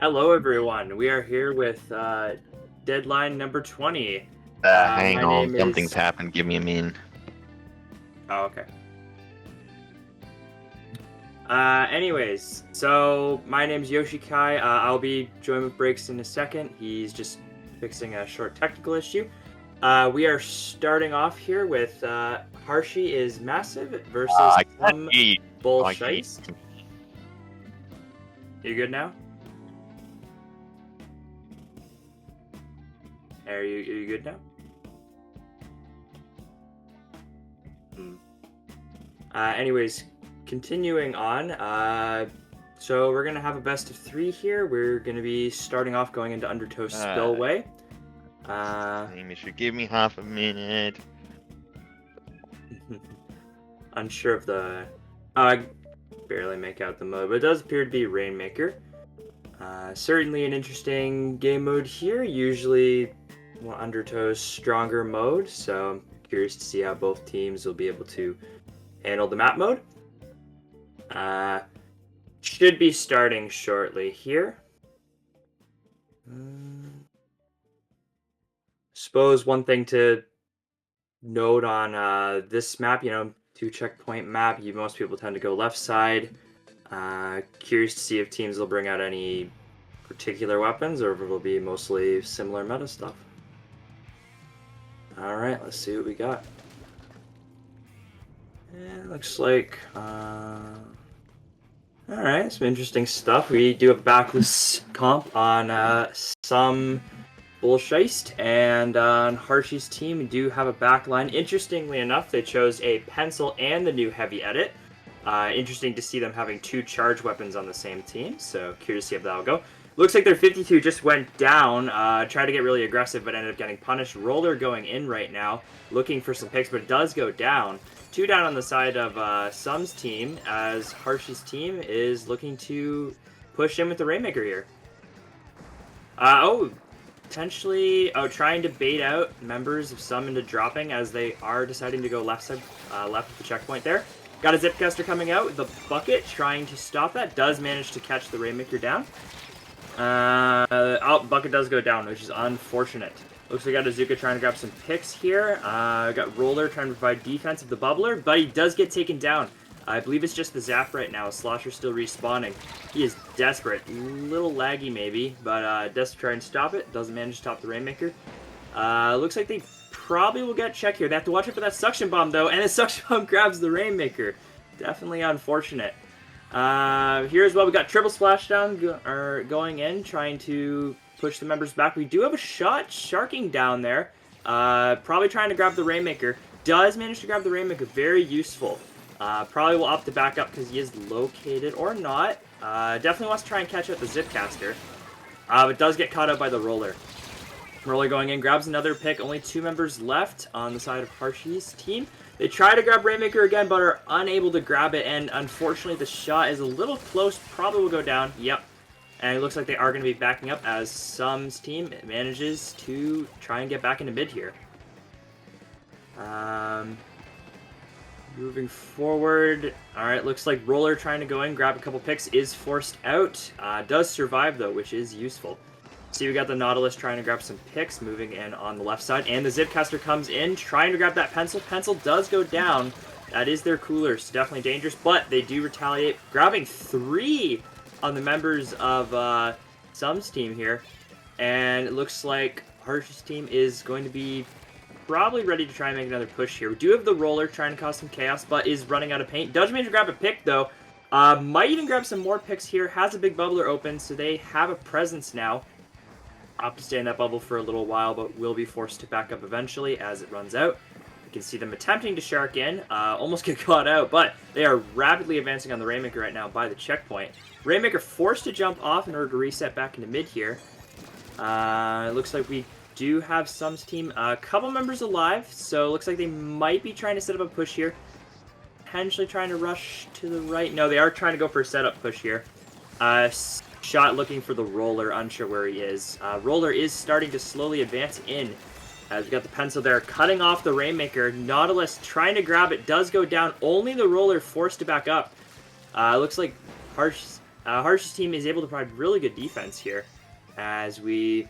Hello, everyone. We are here with deadline number 20. Hang My on, name something's is... happened. Give me a min. Oh, okay. Anyways, so my name's Yoshi Kai. I'll be joined with Breaks in a second. He's just fixing a short technical issue. We are starting off here with Harshy is Massive versus I can't some hear you. Bullsheist. You good now? Are you good now? Anyways, continuing on. So we're gonna have a best of 3 here. We're gonna be starting off going into Undertow Spillway. You should give me half a minute. Unsure of the. I barely make out the mode, but it does appear to be Rainmaker. Certainly an interesting game mode here. Usually, Undertow's stronger mode. So I'm curious to see how both teams will be able to handle the map mode. Should be starting shortly here. Suppose one thing to note on this map, 2-checkpoint map, most people tend to go left side. Curious to see if teams will bring out any particular weapons or if it will be mostly similar meta stuff. Alright, let's see what we got. Looks like... Alright, some interesting stuff. We do have backless comp on some Bullsheist, and on Harshy's team, we do have a backline. Interestingly enough, they chose a pencil and the new heavy edit. Interesting to see them having 2 charge weapons on the same team, so curious to see how that'll go. Looks like their 52 just went down, tried to get really aggressive, but ended up getting punished. Roller going in right now, looking for some picks, but it does go down. 2 down on the side of Sum's team, as Harshy's team is looking to push in with the Rainmaker here. Potentially trying to bait out members of Sum into dropping as they are deciding to go left side, left of the checkpoint there. Got a Zipcaster coming out with the bucket, trying to stop that. Does manage to catch the Rainmaker down. Bucket does go down, which is unfortunate. Looks like we got Azuka trying to grab some picks here. Got Roller trying to provide defense of the Bubbler, but he does get taken down. I believe it's just the Zap right now. Slosher's still respawning. He is desperate. A little laggy maybe, but does try and stop it. Doesn't manage to stop the Rainmaker. Looks like they probably will get check here. They have to watch out for that Suction Bomb, though, and the Suction Bomb grabs the Rainmaker. Definitely unfortunate. Here as well, we got Triple Splashdown going in, trying to push the members back. We do have a shot sharking down there. Probably trying to grab the Rainmaker. Does manage to grab the Rainmaker. Very useful. Probably will opt to back up because he is located, or not. Definitely wants to try and catch up the Zipcaster. But does get caught up by the Roller. Roller going in, grabs another pick. Only 2 members left on the side of Harshy's team. They try to grab Rainmaker again, but are unable to grab it, and unfortunately the shot is a little close. Probably will go down. Yep. And it looks like they are going to be backing up as Sum's team manages to try and get back into mid here. Moving forward. Alright, looks like Roller trying to go in, grab a couple picks, is forced out. Does survive, though, which is useful. See, we got the Nautilus trying to grab some picks, moving in on the left side. And the Zipcaster comes in, trying to grab that Pencil. Pencil does go down. That is their cooler, so definitely dangerous. But they do retaliate, grabbing 3 on the members of Sum's team here. And it looks like Harshy's team is going to be probably ready to try and make another push here. We do have the Roller trying to cause some chaos, but is running out of paint. Does manage to grab a pick, though. Might even grab some more picks here. Has a big bubbler open, so they have a presence now. Opt to stay in that bubble for a little while, but will be forced to back up eventually as it runs out. You can see them attempting to shark in, almost get caught out, but they are rapidly advancing on the Rainmaker right now by the checkpoint. Rainmaker forced to jump off in order to reset back into mid here. It looks like we do have Sum's team a couple members alive, so it looks like they might be trying to set up a push here. Potentially trying to rush to the right. No, they are trying to go for a setup push here. Shot looking for the Roller, unsure where he is. Roller is starting to slowly advance in. As we got the Pencil there, cutting off the Rainmaker. Nautilus trying to grab it, does go down. Only the Roller forced to back up. Looks like Harsh's team is able to provide really good defense here, as we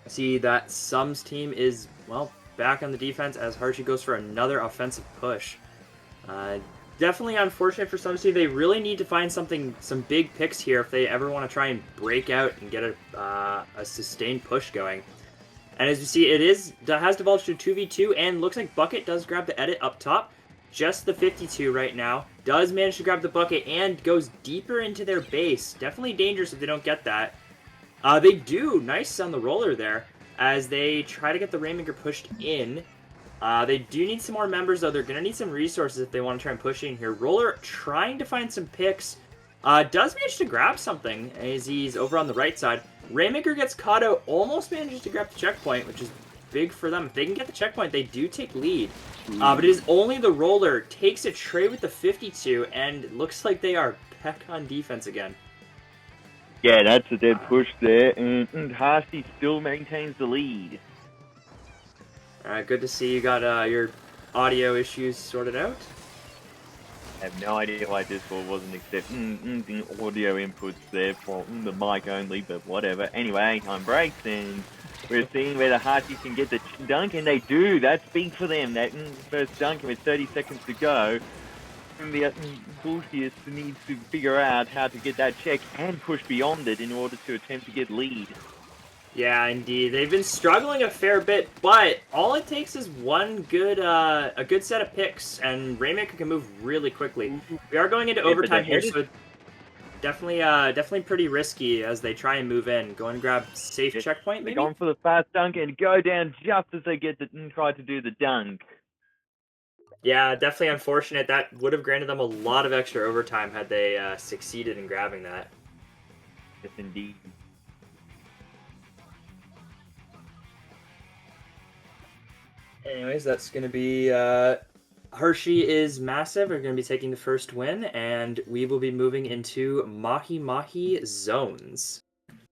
see that Sum's team is, well, back on the defense as Harshy goes for another offensive push. Definitely unfortunate for Sum's team. They really need to find some big picks here if they ever want to try and break out and get a sustained push going. And as you see, has divulged to 2v2, and looks like Bucket does grab the edit up top. Just the 52 right now. Does manage to grab the bucket and goes deeper into their base. Definitely dangerous if they don't get that. They do. Nice on the roller there as they try to get the Rainmaker pushed in. They do need some more members, though. They're going to need some resources if they want to try and push in here. Roller trying to find some picks. Does manage to grab something as he's over on the right side. Rainmaker gets caught out. Almost manages to grab the checkpoint, which is big for them. If they can get the checkpoint, they do take lead. But it is only the Roller takes a trade with the 52, and it looks like they are back on defense again. Yeah, that's a dead push there, and Harshy still maintains the lead. Alright, good to see you got your audio issues sorted out. I have no idea why Discord wasn't accepting the audio inputs there for the mic only, but whatever. Anyway, time breaks, and we're seeing whether Harshy can get the dunk, and they do. That's big for them. That first dunk with 30 seconds to go. And the Bullshiest needs to figure out how to get that check and push beyond it in order to attempt to get lead. Yeah, indeed. They've been struggling a fair bit, but all it takes is a good set of picks, and Rainmaker can move really quickly. We are going into overtime here, so definitely pretty risky as they try and move in. Go and grab safe checkpoint, maybe? They're going for the fast dunk and go down just as they try to do the dunk. Yeah, definitely unfortunate. That would have granted them a lot of extra overtime had they succeeded in grabbing that. Yes, indeed. Anyways, that's going to be... Hershey is massive. We're going to be taking the first win, and we will be moving into Mahi Mahi zones.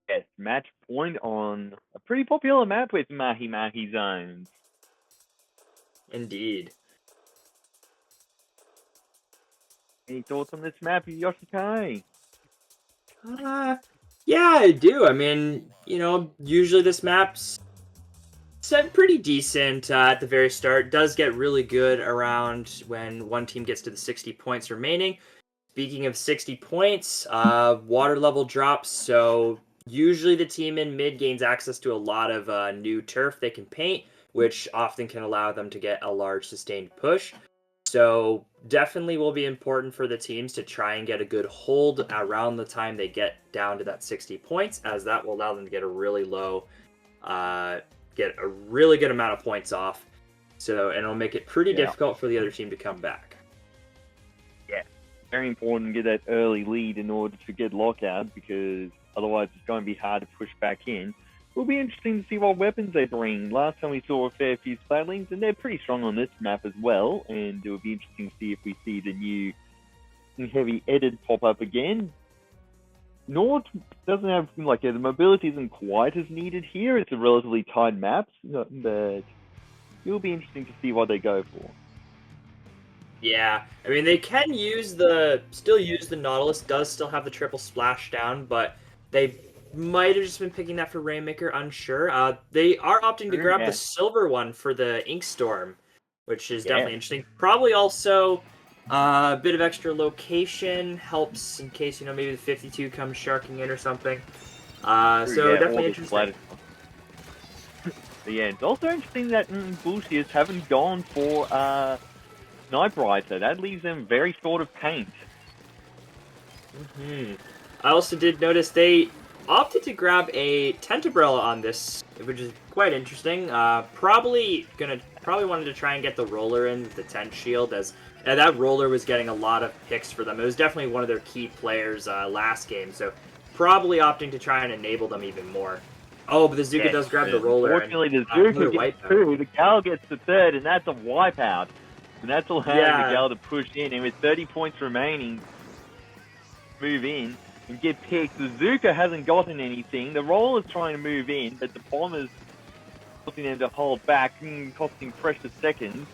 Yes, match point on a pretty popular map with Mahi Mahi zones. Indeed. Any thoughts on this map, Yoshika? Yeah, I do. I mean, usually this map's set pretty decent at the very start. Does get really good around when one team gets to the 60 points remaining. Speaking of 60 points, water level drops, so usually the team in mid gains access to a lot of new turf they can paint, which often can allow them to get a large sustained push. So definitely will be important for the teams to try and get a good hold around the time they get down to that 60 points, as that will allow them to get a really good amount of points off. So, and it'll make it pretty difficult for the other team to come back. Yeah, very important to get that early lead in order to get lockout, because otherwise it's going to be hard to push back in. It'll be interesting to see what weapons they bring. Last time we saw a fair few Splatlings, and they're pretty strong on this map as well, and it will be interesting to see if we see the new heavy edit pop up again. Nord doesn't have, the mobility isn't quite as needed here. It's a relatively tight map, but it'll be interesting to see what they go for. Yeah, I mean, they can still use the Nautilus, does still have the triple splashdown, but they might have just been picking that for Rainmaker, unsure. They are opting to grab the silver one for the Inkstorm, which is definitely interesting. Probably also a bit of extra location helps in case, maybe the 52 comes sharking in or something. Definitely interesting. But yeah, it's also interesting that Bullshiers haven't gone for Sniper. That leaves them very short of paint. I also did notice they opted to grab a Tentabrella on this, which is quite interesting. Probably wanted to try and get the Roller in with the Tent Shield, as that Roller was getting a lot of picks for them. It was definitely one of their key players last game, so probably opting to try and enable them even more. Oh, but the Zuka does grab the Roller. Unfortunately, the Zuka gets two, the Gal gets the third, and that's a wipeout. And that's allowing the Gal to push in, and with 30 points remaining, move in and get picked. The Zuka hasn't gotten anything. The Roller's trying to move in, but the Bomber's forcing them to hold back, costing precious seconds.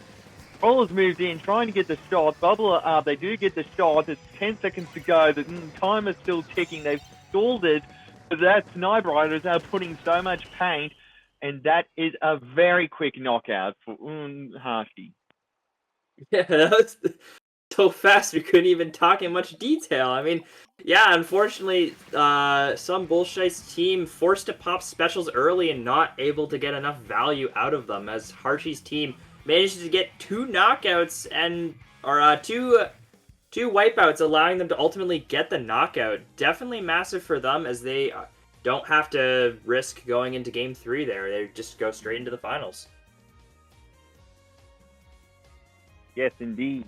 Roller's moved in, trying to get the shot. Bubbler up. They do get the shot. It's 10 seconds to go. The timer's still ticking. They've stalled it. But that Sniper Rider is now putting so much paint. And that is a very quick knockout for Hashi. Yeah, that was so fast we couldn't even talk in much detail. I mean, yeah, unfortunately, some Bullshite's team forced to pop specials early and not able to get enough value out of them, as Harshi's team managed to get 2 knockouts or two wipeouts, allowing them to ultimately get the knockout. Definitely massive for them, as they don't have to risk going into Game 3 there. They just go straight into the finals. Yes, indeed.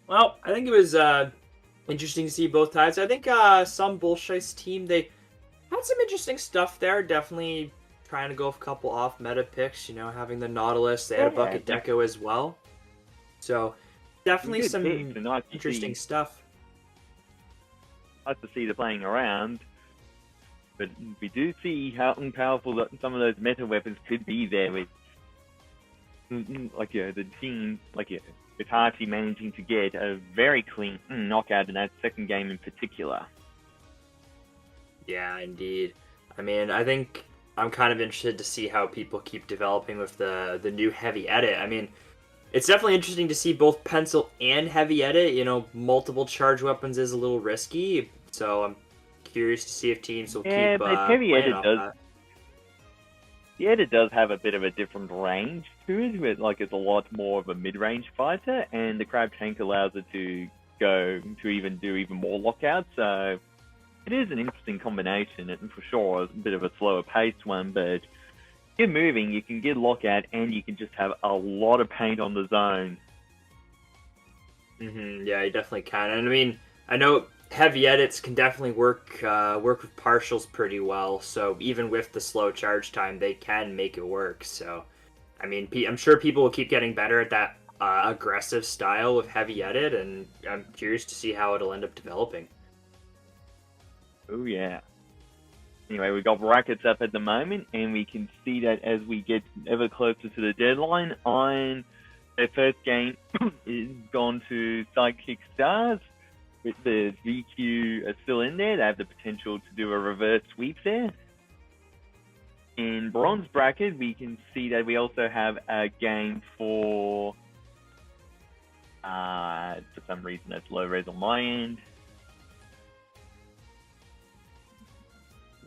Well, I think it was interesting to see both sides. I think some Bullshite's team, they had some interesting stuff there. Definitely trying to go with a couple off-meta picks, having the Nautilus. They had a Bucket Deco as well. So, definitely some interesting stuff. Nice to see they're playing around. But we do see how powerful some of those meta weapons could be there with, the team, with Hashi managing to get a very clean knockout in that second game in particular. Yeah, indeed. I mean, I think I'm kind of interested to see how people keep developing with the new heavy edit. I mean, it's definitely interesting to see both pencil and heavy edit. Multiple charge weapons is a little risky, so I'm curious to see if teams will keep but heavy edit does. That. The edit does have a bit of a different range to it, it's a lot more of a mid-range fighter, and the Crab Tank allows it to go to do even more lockouts, so it is an interesting combination, and for sure, a bit of a slower paced one, but get moving, you can get lockout, and you can just have a lot of paint on the zone. Yeah, you definitely can, and I mean, I know heavy edits can definitely work with partials pretty well. So even with the slow charge time, they can make it work. So, I mean, I'm sure people will keep getting better at that aggressive style with heavy edit, and I'm curious to see how it'll end up developing. Oh yeah. Anyway, we've got brackets up at the moment, and we can see that as we get ever closer to the deadline, their first game is gone to Sidekick Stars. With the VQ are still in there, they have the potential to do a reverse sweep there. In bronze bracket, we can see that we also have a game for some reason that's low res on my end.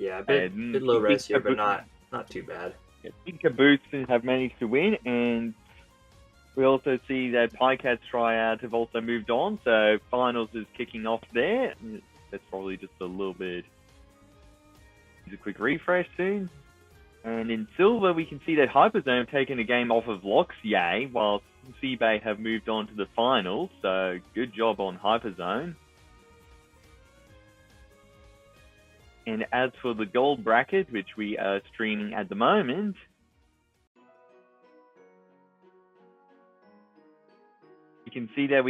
Yeah, a bit low res here, but not too bad. Big Caboose have managed to win, and we also see that Picats Tryout have also moved on, so finals is kicking off there. That's probably just a little bit. Just a quick refresh soon. And in silver, we can see that Hyperzone have taken a game off of Loxier, while Seabay have moved on to the finals, so good job on Hyperzone. And as for the gold bracket, which we are streaming at the moment, you can see that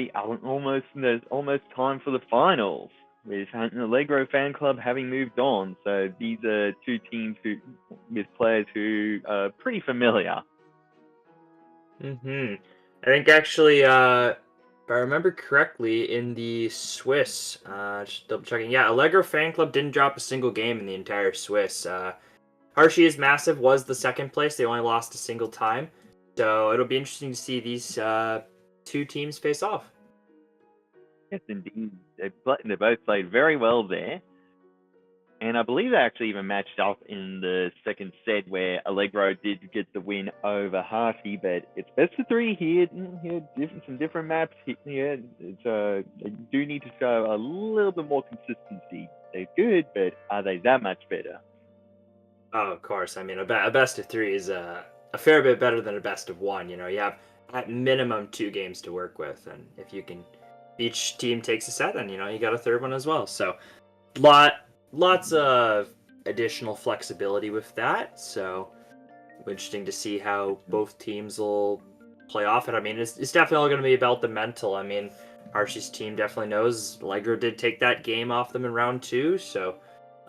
there's almost time for the finals, with Allegro Fan Club having moved on. So these are two teams with players who are pretty familiar. I think actually, if I remember correctly, in the Swiss, just double checking, yeah, Allegro Fan Club didn't drop a single game in the entire Swiss. Harshy is Massive was the second place. They only lost a single time. So it'll be interesting to see these two teams face off. Yes, indeed. They both played very well there. And I believe they actually even matched up in the second set, where Allegro did get the win over Hashi, but it's best of 3 here. Some different maps here. They do need to show a little bit more consistency. They're good, but are they that much better? Oh, of course. I mean, a best of 3 is a fair bit better than a best of 1. You have at minimum 2 games to work with, and if each team takes a set, then you got a third one as well. So, lots of additional flexibility with that. So, interesting to see how both teams will play off it. I mean, it's definitely going to be about the mental. I mean, Archie's team definitely knows Allegro did take that game off them in round 2, so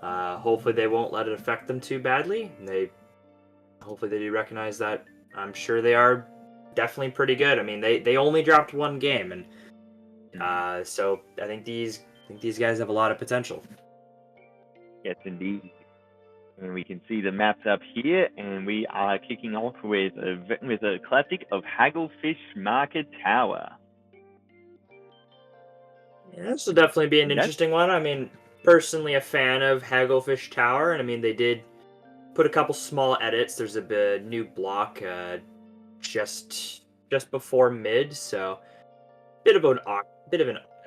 hopefully they won't let it affect them too badly. They hopefully they do recognize that. I'm sure they are definitely pretty good. I mean, they only dropped one game, and so I think these guys have a lot of potential. Yes, indeed. And we can see the maps up here, and we are kicking off with a classic of Hagglefish Market Tower. Yeah, this will definitely be an That's interesting one. I mean, personally a fan of Hagglefish Tower, and I mean they did put a couple small edits. There's a new block just before mid, so bit of an odd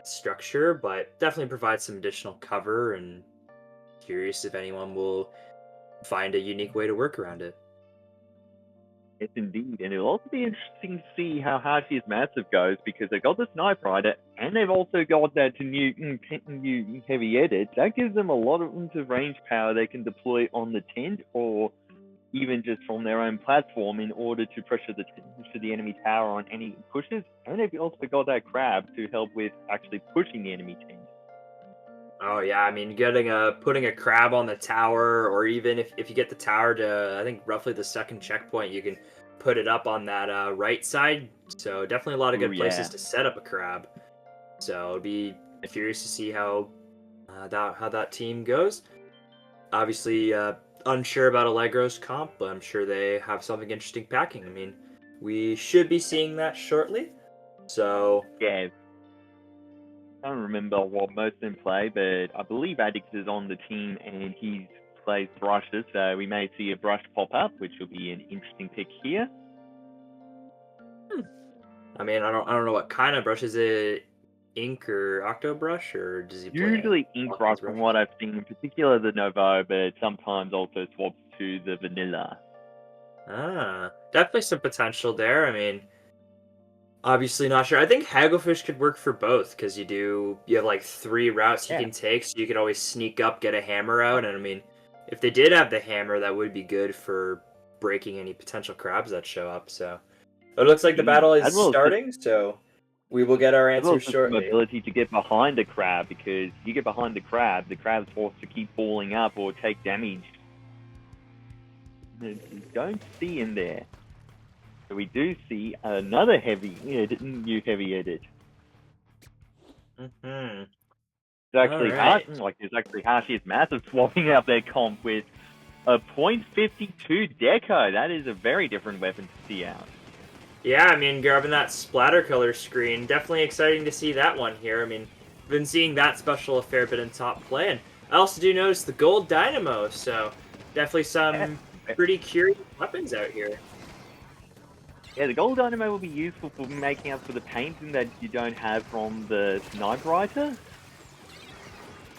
structure, but definitely provides some additional cover. And curious if anyone will find a unique way to work around it. Yes, indeed. And it'll also be interesting to see how Harshi's Massive goes because they've got the Sniper Rider and they've also got that new heavy edit. That gives them a lot of range power they can deploy on the tent or even just from their own platform in order to pressure the enemy tower on any pushes. And they've also got that crab to help with actually pushing the enemy tent. Oh yeah, I mean putting a crab on the tower, or even if you get the tower to I think roughly the second checkpoint, you can put it up on that right side. So definitely a lot of Oh good places yeah. to set up a crab. So it'll be curious to see how that team goes. Obviously, unsure about Allegro's comp, but I'm sure they have something interesting packing. I mean, we should be seeing that shortly. So Yeah. I don't remember what most of them play, but I believe Addix is on the team and he plays brushes, so we may see a brush pop up, which will be an interesting pick here. I mean, I don't know what kind of brush is it. Ink or octo brush, or does he play Usually ink all brush kinds of from brushes? what I've seen, in particular the Novo, but sometimes also swaps to the vanilla. Definitely some potential there. I mean, obviously not sure. I think Hagglefish could work for both because you have like three routes you Yeah. can take, so you could always sneak up, get a hammer out, and I mean, if they did have the hammer, that would be good for breaking any potential crabs that show up. So it looks like the Indeed. battle is starting, so we will get our As well answers as just some shortly. ability to get behind the crab, because you get behind the crab's forced to keep falling up or take damage. You don't see in there. So we do see another new heavy edit. Mm-hmm. It's actually All right. there's actually Hashi's Massive swapping out their comp with a .52 Deco. That is a very different weapon to see out. Yeah, I mean, grabbing that splatter color screen, definitely exciting to see that one here. I mean, been seeing that special a fair bit in top play, and I also do notice the gold dynamo, so definitely Yeah, some pretty curious weapons out here. yeah, the gold dynamo will be useful for making up for the painting that you don't have from the Sniper Rider.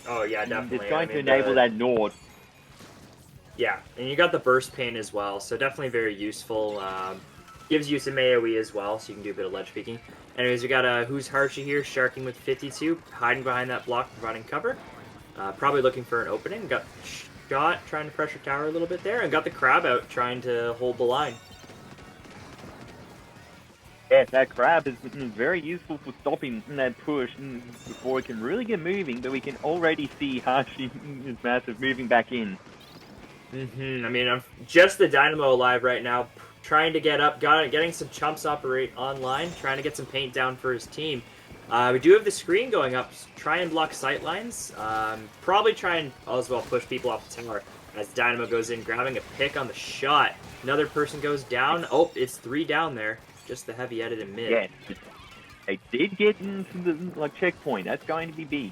Oh yeah, And definitely. it's going I to mean, enable that Nord. yeah, and you got the burst paint as well, so definitely very useful. Gives you some AoE as well, so you can do a bit of ledge peeking. Anyways, we got Who's Harshy here, sharking with 52, hiding behind that block, providing cover. Probably looking for an opening. Got shot, trying to pressure tower a little bit there, and got the crab out, trying to hold the line. Yeah, that crab is very useful for stopping that push before it can really get moving, but we can already see Hashi is Massive moving back in. I mean, I'm just the Dynamo alive right now, trying to get up, getting some chumps operate online, trying to get some paint down for his team. We do have the screen going up. Try and block sight lines. Probably try and as well push people off the tower as Dynamo goes in, grabbing a pick on the shot. Another person goes down. Oh, it's 3 down there. Just the heavy edit in mid. Yes, they did get into the checkpoint. That's going to be big.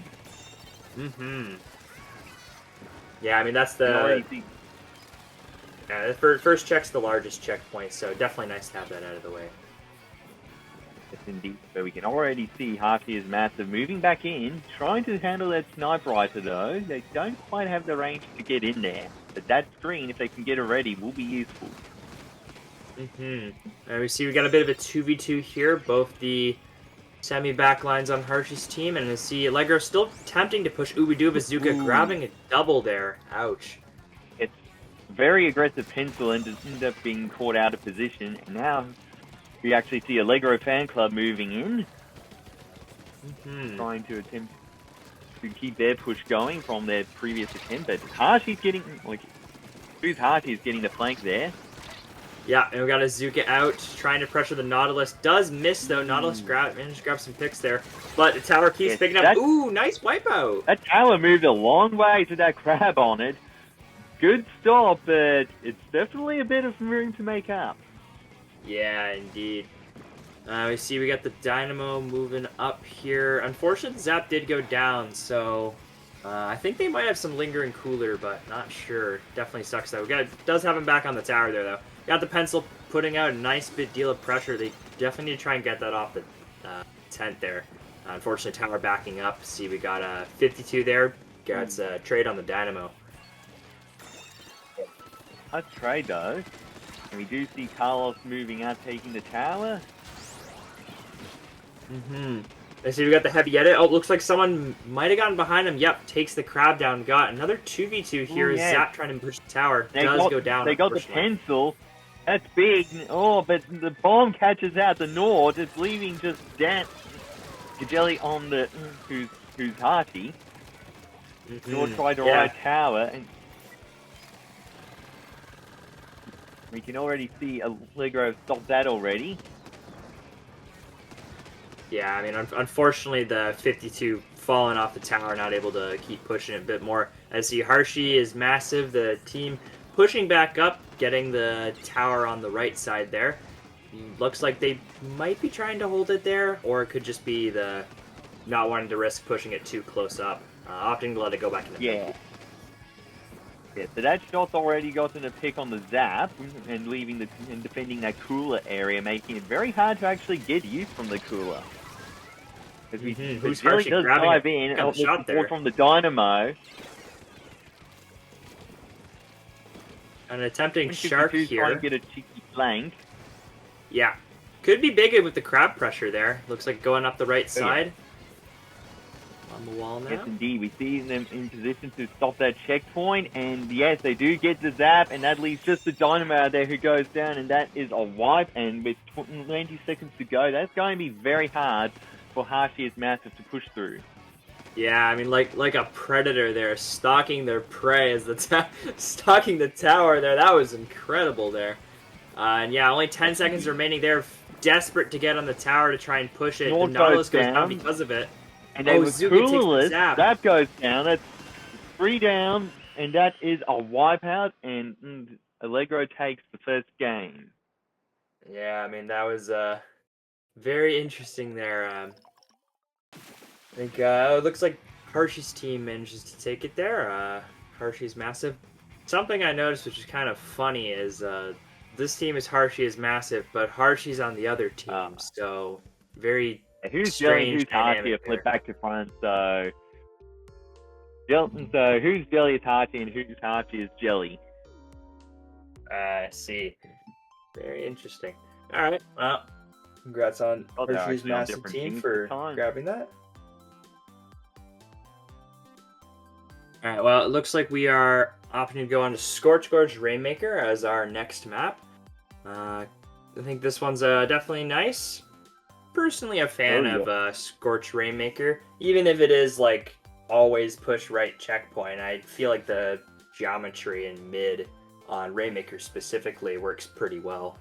Yeah, I mean that's the first check's the largest checkpoint, so definitely nice to have that out of the way. Yes, indeed. So we can already see Hashi is Massive moving back in, trying to handle that Sniper Rider though. They don't quite have the range to get in there. But that screen, if they can get it ready, will be useful. And we see we got a bit of a 2v2 here, both the semi-backlines on Harshy's team, and we see Allegro still attempting to push. Ooh, we do have Bazooka grabbing a double there. Ouch. It's very aggressive pencil and ended up being caught out of position. And now we actually see Allegro Fan Club moving in, trying to attempt to keep their push going from their previous attempt. But Harshy's getting, Harshy's getting the flank there. Yeah, and we got Azuka out, trying to pressure the Nautilus. Does miss, though. Nautilus managed to grab some picks there. But the tower keeps Yes, picking up. Ooh, nice wipeout. That tower moved a long way to that crab on it. Good stop, but it's definitely a bit of room to make up. Yeah, indeed. We see we got the Dynamo moving up here. Unfortunately, Zap did go down, so I think they might have some lingering cooler, but not sure. Definitely sucks, though. Does have him back on the tower there, though. Got the pencil putting out a nice bit deal of pressure. They definitely need to try and get that off the tent there. Unfortunately, tower backing up. See, we got a 52 there. Got a trade on the Dynamo. A trade, though. And we do see Carlos moving out, taking the tower. I see we got the heavy edit. Oh, looks like someone might have gotten behind him. Yep, takes the crab down. Got another 2v2 here. Ooh, Is yeah. Zap trying to push the tower. They Does go down. They got the pencil. That's big. Oh, but the bomb catches out the Nord. It's leaving just Dan Gajelli on the who's Hachi. Nord tried to ride tower, and we can already see Allegro stopped that already. Yeah, I mean, unfortunately, the 52 falling off the tower, not able to keep pushing it a bit more. I see Harshy is massive. The team pushing back up, getting the tower on the right side there. Looks like they might be trying to hold it there, or it could just be the not wanting to risk pushing it too close up, opting to let it go back in the Yeah. Yeah, so that shot's already gotten a pick on the Zap and leaving and defending that cooler area, making it very hard to actually get use from the cooler. Who's really Harshy does grabbing dive it? in, Got the shot there. from the Dynamo. An attempting shark here. Trying to get a cheeky flank. Yeah. Could be big with the crab pressure there. Looks like going up the right side. On the wall now. Yes, indeed. We see them in position to stop that checkpoint. And yes, they do get the Zap. And that leaves just the Dynamo out there who goes down. And that is a wipe. And with 20 seconds to go, that's going to be very hard for Hashi as Massive to push through. Yeah, I mean, like a predator there, stalking their prey as stalking the tower there. That was incredible there. And yeah, only 10 seconds remaining there. Desperate to get on the tower to try and push it. The Nautilus goes down because of it. And then with Coolers, Zap goes down. That's 3 down, and that is a wipeout. And Allegro takes the first game. Yeah, I mean, that was very interesting there. I think it looks like Harshy's team manages to take it there. Harshy's massive. Something I noticed, which is kind of funny, is this team is Harshy is massive, but Harshy's on the other team, so very who's strange. Jelly, who's Harshy? Flip back to front. So who's Jelly is Harshy, and who's Harshy is Jelly? I see. Very interesting. All right. Well, congrats on Harshy's massive team for grabbing that. All right, well, it looks like we are opting to go on to Scorch Gorge Rainmaker as our next map. I think this one's definitely nice. Personally a fan of Scorch Rainmaker. Even if it is, like, always push right checkpoint, I feel like the geometry in mid on Rainmaker specifically works pretty well.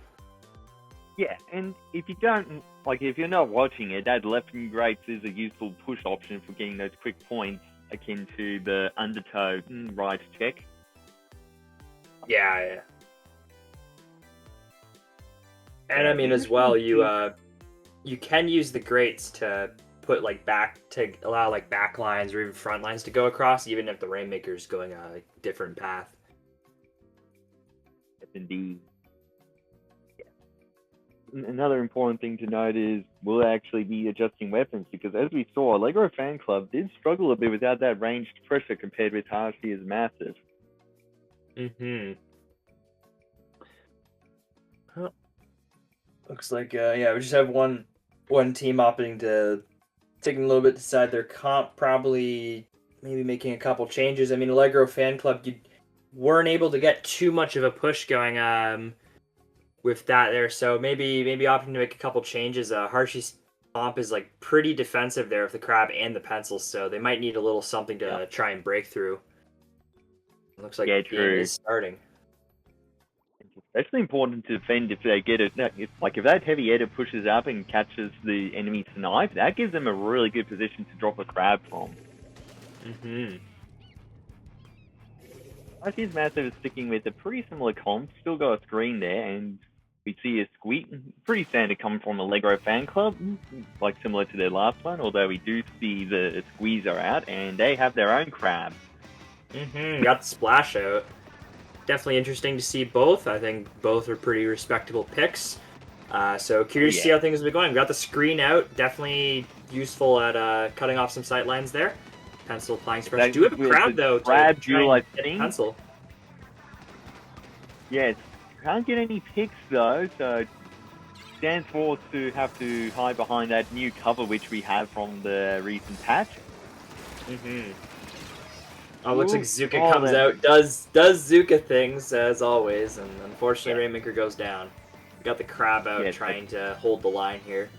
Yeah, and if you don't, like, if you're not watching it, that left and right is a useful push option for getting those quick points, akin to the undertow right check. Yeah. And I mean, as well, you can use the grates to put to allow back lines or even front lines to go across, even if the Rainmaker is going a different path. Yes, indeed. Another important thing to note is we'll actually be adjusting weapons because, as we saw, Allegro Fan Club did struggle a bit without that ranged pressure compared with Hashi is massive. Well, looks like we just have one team opting to taking a little bit to decide their comp, probably maybe making a couple changes. I mean, Allegro Fan Club, you weren't able to get too much of a push going with that there, so maybe opting to make a couple changes. Harshy's comp is pretty defensive there with the crab and the pencils, so they might need a little something to try and break through. It looks like the game is starting. Especially important to defend if they get it. If that heavy hitter pushes up and catches the enemy snipe, that gives them a really good position to drop a crab from. Arceus Massive is sticking with a pretty similar comp, still got a screen there, and we see a squeak, pretty standard coming from Allegro Fan Club, like similar to their last one, although we do see the Squeezer out, and they have their own crab. Got the splash out. Definitely interesting to see both. I think both are pretty respectable picks. So curious to see how things have been going. We got the screen out. Definitely useful at cutting off some sight lines there. Pencil applying some pressure. Do have a crowd though. Crab duel, I think. Pencil. Yes. Can't get any picks though, so stands forth to have to hide behind that new cover which we have from the recent patch. Oh, looks like Zuka comes out, does Zuka things as always, and unfortunately Rainmaker goes down. We got the crab out trying to hold the line here.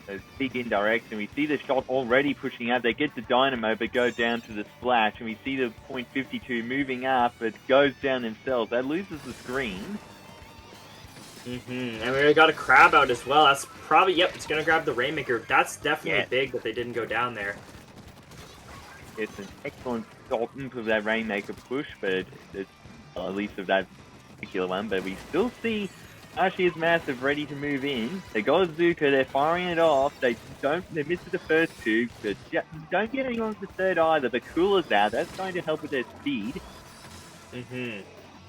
A big indirect, and we see the shot already pushing out. They get the Dynamo, but go down to the splash, and we see the .52 moving up, but goes down themselves. That loses the screen. And we got a crab out as well. That's probably, it's going to grab the Rainmaker. That's definitely big that they didn't go down there. It's an excellent stop of that Rainmaker push, but it's, at least of that particular one, but we still see Arceus Massive ready to move in. They got Zuka, they're firing it off. They missed the first two, but don't get anyone for the third either. The Cooler's out, that's going to help with their speed.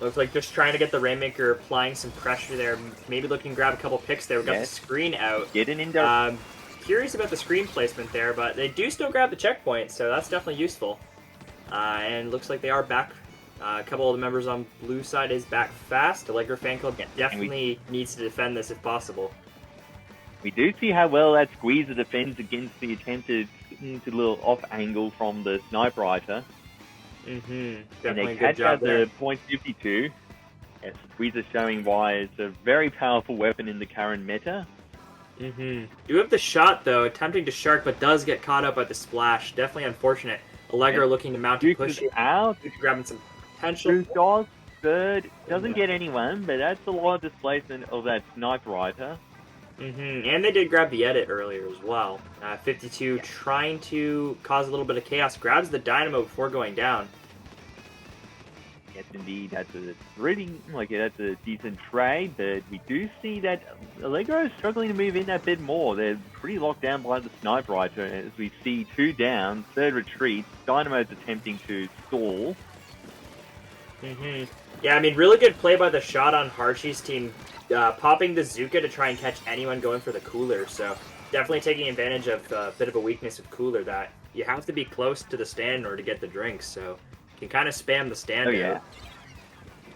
Looks like just trying to get the Rainmaker applying some pressure there. Maybe looking to grab a couple picks there. We got the screen out. Get an indirect. Curious about the screen placement there, but they do still grab the checkpoint, so that's definitely useful. And looks like they are back. A couple of the members on blue side is back fast. Allegro Fan Club definitely needs to defend this if possible. We do see how well that Squeezer defends against the attempted little off angle from the Snipe Writer. Definitely and they catch out the .52. Yes, Squeezer showing why it's a very powerful weapon in the current meta. Do have the shot though, attempting to shark, but does get caught up by the splash. Definitely unfortunate. Allegro looking to mount a push out. Grabbing some potential. Dog third doesn't get anyone, but that's a lot of displacement of that Snipe Writer. And they did grab the edit earlier as well. 52 trying to cause a little bit of chaos. Grabs the Dynamo before going down. Yes, indeed. That's a decent trade, but we do see that Allegro is struggling to move in that bit more. They're pretty locked down by the Snipe Writer, as we see two down, third retreat. Dynamo's attempting to stall. Yeah, I mean, really good play by the shot on Harshi's team, popping the Zuka to try and catch anyone going for the Cooler. So definitely taking advantage of a bit of a weakness of Cooler, that you have to be close to the stand in order to get the drinks. So you can kind of spam the stand out.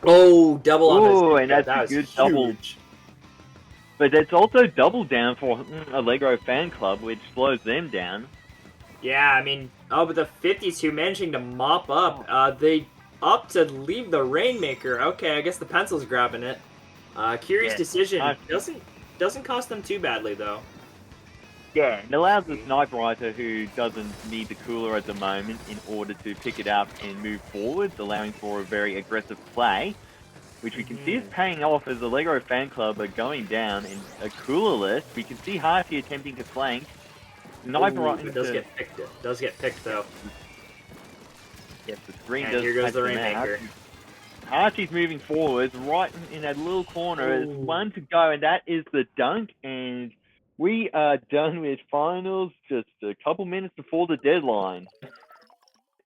Oh, double on this. Oh, and that's a good double. But that's also double down for Allegro Fan Club, which slows them down. Yeah, I mean, but the 52 managing to mop up. They up to leave the Rainmaker. Okay, I guess the Pencil's grabbing it. Curious decision. Doesn't cost them too badly, though. Yeah, it allows the Snipe Writer, who doesn't need the Cooler at the moment, in order to pick it up and move forwards, allowing for a very aggressive play, which we can see is paying off as the Allegro Fan Club are going down in a Coolerless. We can see Hashi attempting to flank. Snipe Writer does get picked, though. Yes, the screen and does. Here goes the Rainmaker. Hashi's moving forwards, right in that little corner. There's one to go, and that is the dunk, and we are done with finals just a couple minutes before the deadline.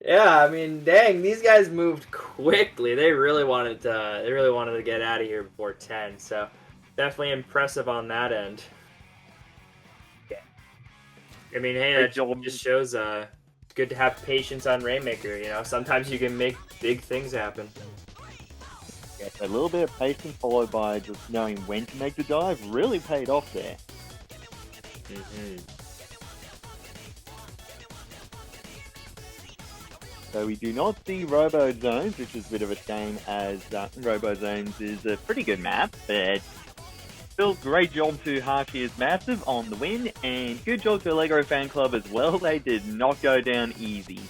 Yeah, I mean, dang, these guys moved quickly. They really wanted to get out of here before 10. So definitely impressive on that end. Yeah. I mean, hey, that just shows it's good to have patience on Rainmaker. You know, sometimes you can make big things happen. Yeah, a little bit of patience followed by just knowing when to make the dive really paid off there. So we do not see Robo Zones, which is a bit of a shame, as Robo Zones is a pretty good map, but still great job to Harshi's Massive on the win, and good job to Allegro Fan Club as well. They did not go down easy.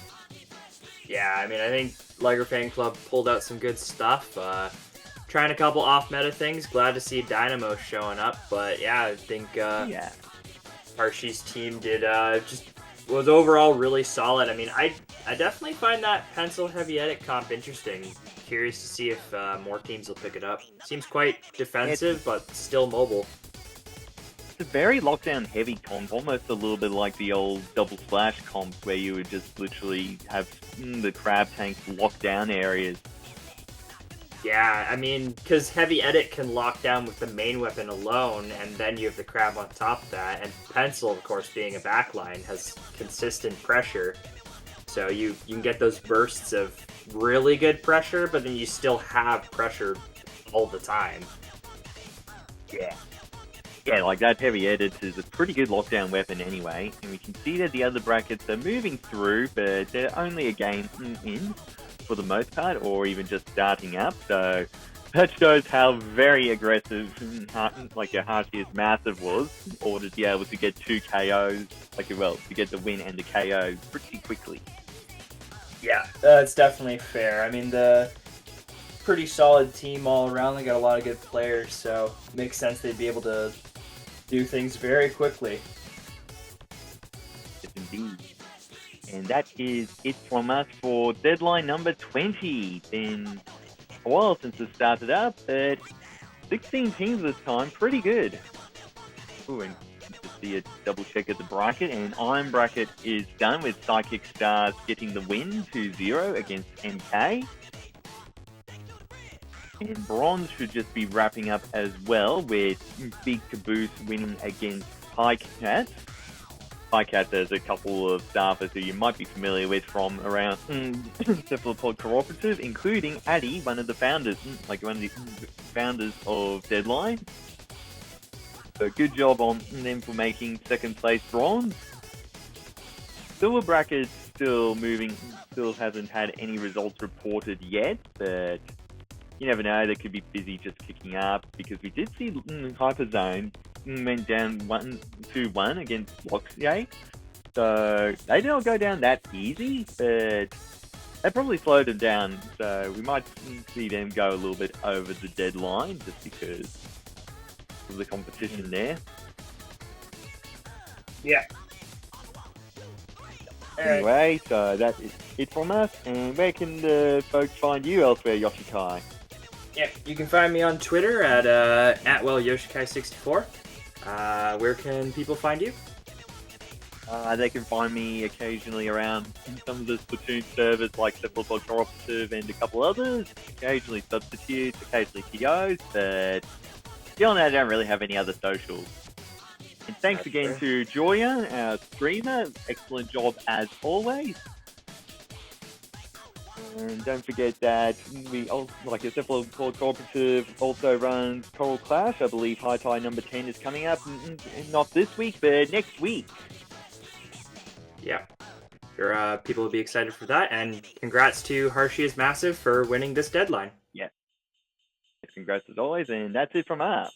Yeah, I mean, I think Allegro Fan Club pulled out some good stuff. trying a couple off-meta things. Glad to see Dynamo showing up, but yeah, I think Yeah. Harshy's team did just was overall really solid. I mean, I definitely find that Pencil Heavy Edit comp interesting. Curious to see if more teams will pick it up. Seems quite defensive, but still mobile. It's a very lockdown heavy comp, almost a little bit like the old double splash comp where you would just literally have the crab tanks lock down areas. Yeah, I mean, because Heavy Edit can lock down with the main weapon alone, and then you have the crab on top of that. And Pencil, of course, being a backline, has consistent pressure. So you can get those bursts of really good pressure, but then you still have pressure all the time. Yeah. Yeah, like that Heavy Edit is a pretty good lockdown weapon anyway, and we can see that the other brackets are moving through, but they're only a game in for the most part, or even just starting up, so that shows how very aggressive like your Harshy's Massive was, in order to be able to get 2 KOs, to get the win and the KO pretty quickly. Yeah, that's definitely fair. I mean, the pretty solid team all around. They got a lot of good players, so it makes sense they'd be able to do things very quickly. Yes, indeed. And that is it from us for deadline number 20. Been a while since it started up, but 16 teams this time, pretty good. Ooh, and just see a double check at the bracket, and Iron Bracket is done with Psychic Stars getting the win 2-0 against MK. And Bronze should just be wrapping up as well, with Big Caboose winning against Highcat. Highcat, there's a couple of staffers who you might be familiar with from around Cephalopod Cooperative, including Addy, one of the founders, of Deadline. So good job on them for making second place Bronze. Silver Bracket still moving, still hasn't had any results reported yet, but you never know, they could be busy just kicking up, because we did see Hyperzone went down 1-2-1 against Loxier. So they did not go down that easy, but they probably slowed them down. So we might see them go a little bit over the deadline just because of the competition there. Yeah. Anyway, so that is it from us. And where can the folks find you elsewhere, Yoshikai? Yeah, you can find me on Twitter at @Yoshikai64. Where can people find you? They can find me occasionally around some of the Splatoon servers like Cephalopod Cooperative and a couple others. Occasionally Substitutes, occasionally TOs, but beyond that I don't really have any other socials. And thanks again to Joya, our streamer. Excellent job as always. And don't forget that we also, like a Cephalopod Cooperative, also runs Coral Clash. I believe High Tide number 10 is coming up, not this week, but next week. Yeah, sure. People will be excited for that, and congrats to Harshy's Massive for winning this deadline. Yeah. Congrats as always, and that's it from us.